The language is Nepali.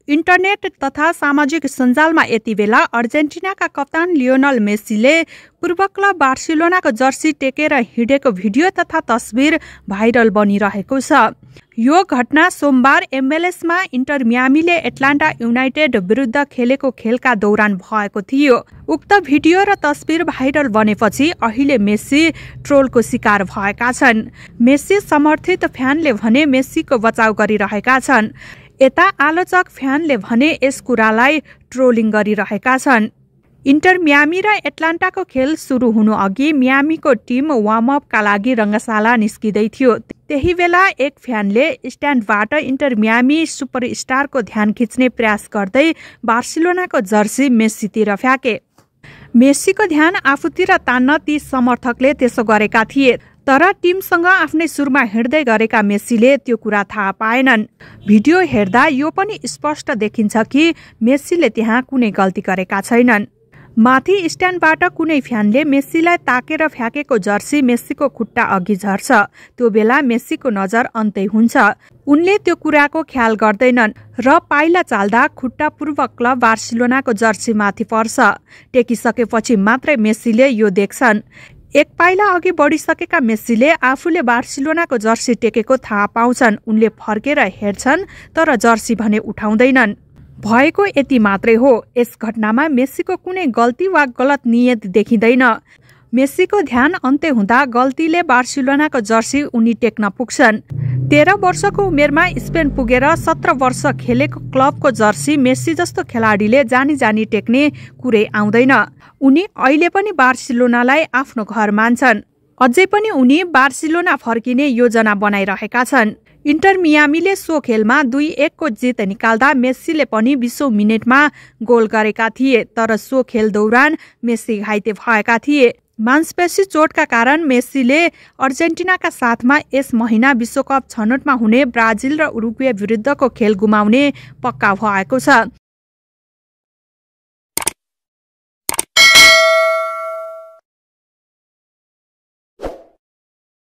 इन्टरनेट तथा सामाजिक सञ्जालमा यति बेला अर्जेन्टिनाका कप्तान लियोनल मेसीले पूर्व क्लब बार्सिलोनाको जर्सी टेकेर हिँडेको भिडियो तथा तस्बिर भाइरल बनिरहेको छ। यो घटना सोमबार एमएलएसमा इन्टर मियामीले एटलान्टा युनाइटेड विरुद्ध खेलेको खेलका दौरान भएको थियो। उक्त भिडियो र तस्बिर भाइरल बनेपछि अहिले मेसी ट्रोलको शिकार भएका छन्। मेसी समर्थित फ्यानले भने मेसीको बचाउ गरिरहेका छन्। यता आलोचक फ्यानले भने यस कुरालाई ट्रोलिङ गरिरहेका छन्। इन्टर मियामी र एटलान्टाको खेल सुरु हुनु अघि मियामीको टिम वार्मअपका लागि रङ्गशाला निस्किँदै थियो। त्यही बेला एक फ्यानले स्ट्यान्डबाट इन्टर मियामी सुपरस्टारको ध्यान खिच्ने प्रयास गर्दै बार्सिलोनाको जर्सी मेसीतिर फ्याके। मेसीको ध्यान आफूतिर तान्न ती समर्थकले त्यसो गरेका थिए, तर टिमसँग आफ्नै सुरमा हिँड्दै गरेका मेसीले त्यो कुरा थाहा पाएनन्। भिडियो हेर्दा यो पनि स्पष्ट देखिन्छ कि मेसीले त्यहाँ कुनै गल्ती गरेका छैनन्। माथि स्ट्यान्डबाट कुनै फ्यानले मेसीलाई ताकेर फ्याकेको जर्सी मेसीको खुट्टा अघि झर्छ। त्यो बेला मेसीको नजर अन्तै हुन्छ। उनले त्यो कुराको ख्याल गर्दैनन् र पाइला चाल्दा खुट्टा पूर्व क्लब बार्सिलोनाको जर्सी माथि पर्छ। टेकिसकेपछि मात्रै मेसीले यो देख्छन्। एक पाइला अघि बढिसकेका मेसीले आफूले बार्सिलोनाको जर्सी टेकेको थाहा पाउँछन्। उनले फर्केर हेर्छन् तर जर्सी भने उठाउँदैनन्। भएको यति मात्रै हो। यस घटनामा मेसीको कुनै गल्ती वा गलत नियत देखिँदैन। मेसीको ध्यान अन्त्य हुँदा गल्तीले बार्सिलोनाको जर्सी उनी टेक्न पुग्छन्। 13 वर्षको उमेरमा स्पेन पुगेर 17 वर्ष खेलेको क्लबको जर्सी मेसी जस्तो खेलाडीले जानी जानी टेक्ने कुरै आउँदैन। उनी अहिले पनि बार्सिलोनालाई आफ्नो घर मान्छन्। अझै पनि उनी बार्सिलोना फर्किने योजना बनाइरहेका छन्। इन्टर मियामीले सो खेलमा 2-1 को जित निकाल्दा मेसीले पनि 20औं मिनेटमा गोल गरेका थिए, तर सो खेल दौरान मेसी घाइते भएका थिए। मांसपेशी चोटका कारण मेसीले अर्जेन्टिनाका साथमा यस महिना विश्वकप छनौटमा हुने ब्राजिल र उरुग्वे विरुद्धको खेल गुमाउने पक्का भएको छ।